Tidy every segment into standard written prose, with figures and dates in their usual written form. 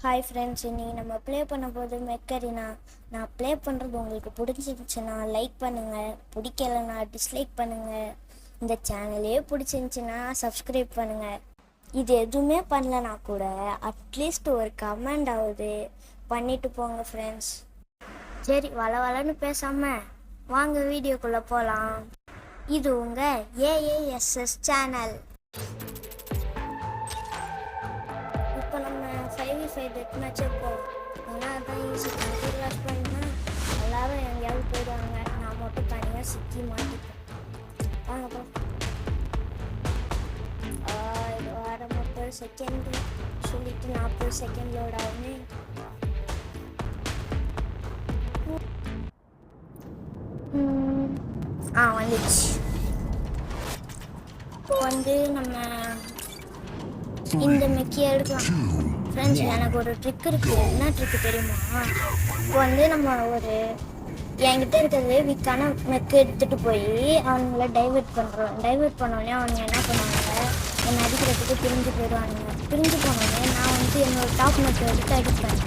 Hi friends, இன்னைக்கு நம்ம play பண்ண போது மெக்கரினா. நான் ப்ளே பண்ணுறது உங்களுக்கு பிடிச்சிருந்துச்சுன்னா லைக் பண்ணுங்கள், பிடிக்கலைன்னா டிஸ்லைக் பண்ணுங்கள். இந்த சேனலே பிடிச்சிருந்துச்சின்னா சப்ஸ்கிரைப் பண்ணுங்கள். இது எதுவுமே பண்ணலனா கூட அட்லீஸ்ட் ஒரு கமெண்ட் ஆகுது பண்ணிட்டு போங்க ஃப்ரெண்ட்ஸ். சரி, வளன்னு பேசாமல் வாங்க வீடியோக்குள்ளே போகலாம். இது உங்கள் ஏஏஎஸ்எஸ் சேனல். இப்போ நம்ம 5v5 டெத் மேட்சே போகலாம். ஏன்னா அதான் ஈஸி. கம்ப்யூட்டர் கிளாஸ் பண்ணினா எல்லோரும் எங்கேயாவது போயிடுவாங்க, நான் மட்டும் தனியாக சிக்கி மாட்டிப்பேன். வாங்க போ. இது வர 30 செகண்ட் சொல்லிட்டு 40 செகண்ட் லோட் ஆகுமே. வந்துச்சு. இப்போ வந்து நம்ம இந்த மெக்கியை எடுக்கலாம் ஃப்ரெண்ட்ஸ். எனக்கு ஒரு ட்ரிக் இருக்குது. என்ன ட்ரிக்கு தெரியுமா? இப்போ வந்து நம்ம ஒரு என்கிட்ட இருக்கிறது வீக்கான மெக்கு எடுத்துகிட்டு போய் அவங்கள டைவெர்ட் பண்ணுறோம். டைவெர்ட் பண்ணோடனே அவங்க என்ன பண்ணுவாங்க, என்னை அடிக்கிறதுக்கு பிரிஞ்சு போயிடுவானுங்க. பிரிஞ்சு போனோடனே நான் வந்து என்னோடய டாப் மெக்கை எடுத்து அடிப்பேன்.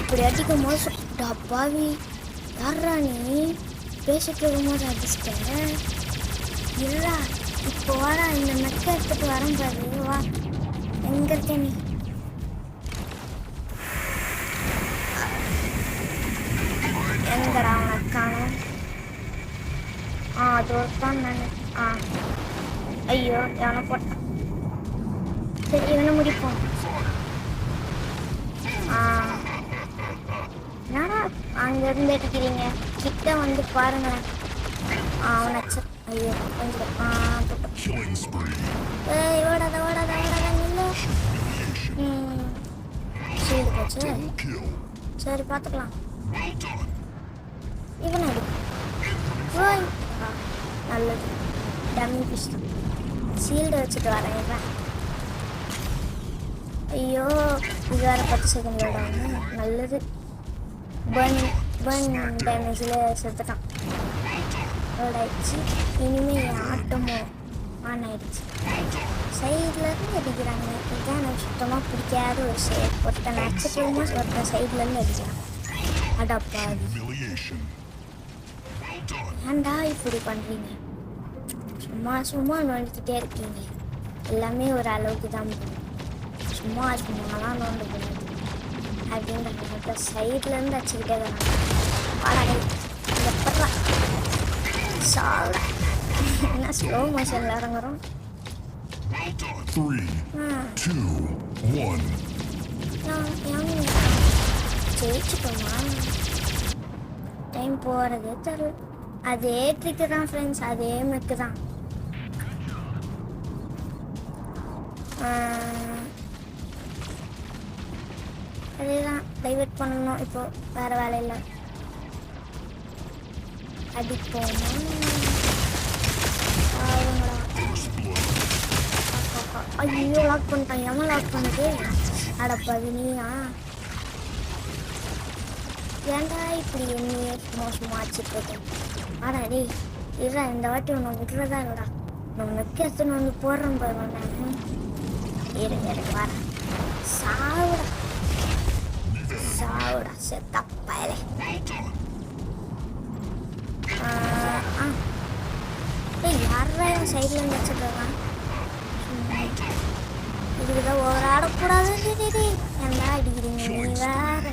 இப்படி அடிக்கும் போது டப்பாவி யாரா நீ பேசிட்டு இருக்கும்போது அடிச்சிட்டேன் இல்லை. இப்போ வர இந்த மெக்கை எடுத்துகிட்டு வரேன் பாரு. வா, எங்க இருக்க நீ? எங்கடா உனக்கான? அது ஒருத்தான் நான். ஐயோ, எவனை போட்டான். சரி, இவனை முடிப்போம். என்னடா அங்கேருந்து எடுக்கிறீங்க? கிட்ட வந்து பாருங்களேன். அவனை ஐயோ கொஞ்சம் ஓடாத ஓடாத ஓடாத நில்லு. சரி போச்சு. சரி, பார்த்துக்கலாம். இவன் அடி. ஓய், நல்லது. டம்மி பிஸ் தான். சீல்டு வச்சுட்டு வரேன். இவன் ஐயோ, இது வேறு 10 செகண்ட் விடாம. நல்லது. பர்ன் டேமேஜில் செத்துட்டான். ஆயிடுச்சு. இனிமேல் என் ஆட்டமோ ஆன் ஆயிடுச்சு. சைட்லேருந்து அடிக்கிறாங்க. இதுதான் எனக்கு சுத்தமாக பிடிக்காத ஒரு சைடு. ஒருத்தன் நட்சத்திரமா ஒருத்தன் சைட்லேருந்து அடிக்கிறான். அடப்பா, ஏன்டா இப்படி பண்ணுறீங்க? சும்மா சும்மா நோண்டிக்கிட்டே இருக்கீங்க. எல்லாமே ஒரு அளவுக்கு தான் போகும். சும்மாலாம் நோண்டு போகுது அப்படின்ற சைட்லேருந்து அடிச்சுக்கிட்டே தான். பாடகை எப்படா சால என்ன ஸ்லோ மோஷன்ல இறங்குறோம். ஜெயிச்சுட்டோமா? டைம் போகிறதே தெரியல. அதே ட்ரிக்கு தான் ஃப்ரெண்ட்ஸ், அதே மெக்கு தான். அதே தான் டைவெர்ட் பண்ணணும். இப்போ வேறு வேலையில் அடிப்போமா? ஐயோ, லாக் பண்ணிட்டான். எவன் லாக் பண்ணுது? அடப்பாது நீயா? ஏன்டா இப்படி என்னையே மோசமாக ஆச்சுட்ருக்கேன்? ஆடா டேய், இல்லை இந்த வாட்டி உன்னை விட்டுறதா இல்லடா. நான் மெக்கு எடுத்துன்னு வந்து போடுறேன் பாருங்க. இருக்கு வரேன். சாவுடா சாவுடா செத்தா பயலே. யாரா என் சைடில் வச்சுருக்கான்? இதுக்குதான் ஒரு ஆடக்கூடாது. என்ன அடிக்கிறீங்க நீ வேற?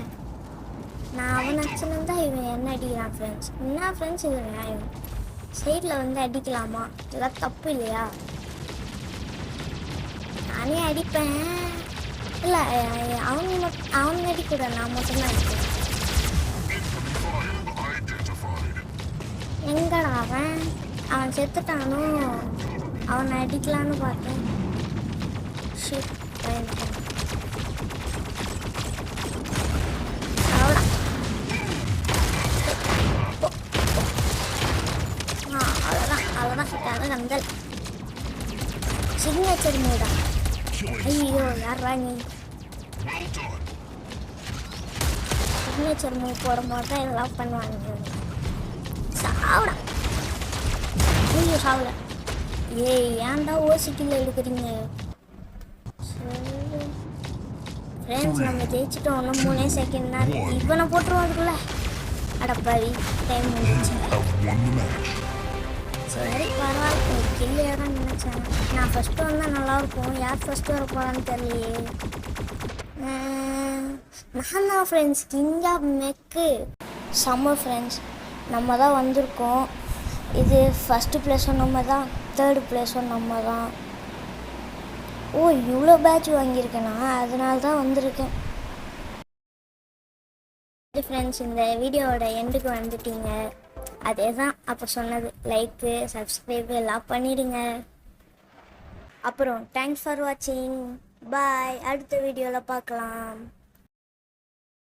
நான் அவன் அடிச்சுன்னு தான் இவன் என்ன அடிக்கிறான் ஃப்ரெண்ட்ஸ். என்ன ஃப்ரெண்ட்ஸ் இது நியாயம்? சைடில் வந்து அடிக்கலாமா? இதெல்லாம் தப்பு இல்லையா? நானே அடிப்பேன். இல்லை, அவன் அடிக்கூட நான் மட்டும்தான் அடிப்பேன். எங்கடா அவன் செத்துட்டானோ? அவனை அடிக்கலான்னு பார்த்தேன். ஷிட், அவ்வளோதான் சுட்டாத கந்தல். சிக்னேச்சர் மூடா. ஐயோ, யாரா நீ? சிக்னேச்சர் மூவ் போடும்போது தான் இதெல்லாம் பண்ணுவாங்க. சாவுடா. ஐயோ, சாவல. ஏய், ஏன்டா ஓசிக்கில் எடுக்கிறீங்க? ஃப்ரெண்ட்ஸ் நம்ம ஜெயிச்சிட்டோம். இன்னும் 3 செகண்ட் தான். இவனை போட்டுருவோம் அதுக்குள்ள. அடப்பாவி, டைம் முடிஞ்சிச்சு. சரி பரவாயில்ல, கில்லு ஏறான்னு நினச்சேன். நான் ஃபஸ்ட்டு வந்தால் நல்லாயிருக்கும். யார் ஃபஸ்ட்டு வர போகிறான்னு தெரியலையே. நான் தான் ஃப்ரெண்ட்ஸ் கிங் ஆஃப் மெக்கு. சம்மர் ஃப்ரெண்ட்ஸ், நம்ம தான் வந்திருக்கோம். இது ஃபஸ்ட்டு ப்ளேஸும் நம்ம தான், தேர்டு ப்ளேஸும் நம்ம தான். ஓ, இவ்வளோ பேட்ச் வாங்கியிருக்கேனா, அதனால தான் வந்திருக்கேன். ஃப்ரெண்ட்ஸ், இந்த வீடியோவோட எண்டுக்கு வந்துட்டீங்க. அதே தான் அப்போ சொன்னது, லைக்கு சப்ஸ்கிரைபு எல்லாம் பண்ணிடுங்க. அப்புறம் தேங்க்ஸ் ஃபார் வாட்சிங். பாய். அடுத்த வீடியோவில் பார்க்கலாம்.